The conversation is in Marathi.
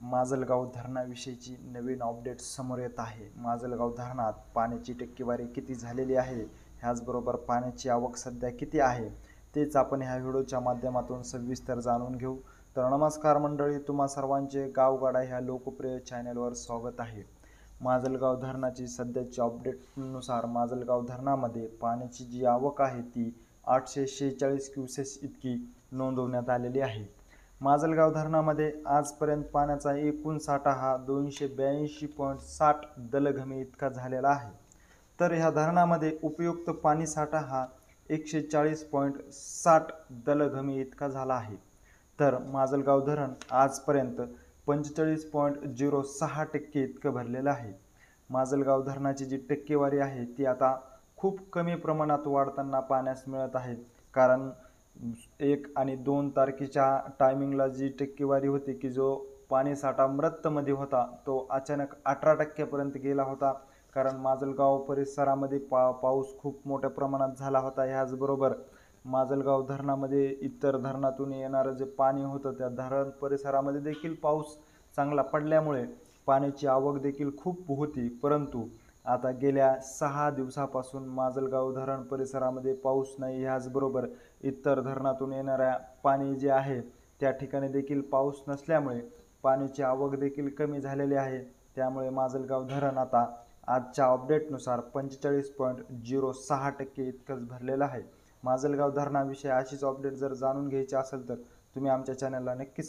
माजलगाव धरणाविषयीची नवीन अपडेट समोर येत आहे। माजलगाव धरणात पाण्याची टक्केवारी किती झालेली आहे, ह्याचबरोबर पाण्याची आवक सध्या किती आहे, तेच आपण ह्या व्हिडिओच्या माध्यमातून सविस्तर जाणून घेऊ। तर नमस्कार मंडळी, तुम्हा सर्वांचे गावगाडा ह्या लोकप्रिय चॅनलवर स्वागत आहे। माजलगाव धरणाची सध्याची अपडेटनुसार माजलगाव धरणामध्ये पाण्याची जी आवक आहे ती 846 क्युसेस इतकी नोंदवण्यात आलेली आहे। माजलगाव धरणामध्ये आजपर्यंत पाण्याचा एकूण साठा हा 282.60 दलघमी इतका झालेला आहे। तर ह्या धरणामध्ये उपयुक्त पाणी साठा हा 140.60 दलघमी इतका झाला आहे। तर माजलगाव धरण आजपर्यंत 45.06% इतकं भरलेलं आहे। माजलगाव धरणाची जी टक्केवारी आहे ती आता खूप कमी प्रमाणात वाढताना पाण्यास मिळत आहे, कारण 1 आणि 2 तारखेच्या टायमिंगला जी टक्केवारी होती की जो पाणी साठा मृतमध्ये होता तो अचानक 18% पर्यंत गेला होता, कारण माजलगाव परिसरामध्ये पाऊस खूप मोठ्या प्रमाणात झाला होता। ह्याचबरोबर माजलगाव धरणामध्ये इतर धरणातून येणारं जे पाणी होतं त्या धरण परिसरामध्ये देखील पाऊस चांगला पडल्यामुळे पाण्याची आवक देखील खूप होती। परंतु आता गेल्या 6 दिवसापासून माजलगाव धरण परिसरामध्ये पाऊस नाही, ह्याचबरोबर इतर धरणातून येणाऱ्या पाणी जे आहे त्या ठिकाणी देखील पाऊस नसल्यामुळे पाण्याची आवक देखील कमी झालेली आहे। त्यामुळे माजलगाव धरण आता आजच्या अपडेटनुसार 45.06% इतकंच भरलेलं आहे। माजलगाव धरणाविषयी अशीच अपडेट जर जाणून घ्यायची असेल तर तुम्ही आमच्या चॅनलला नक्कीच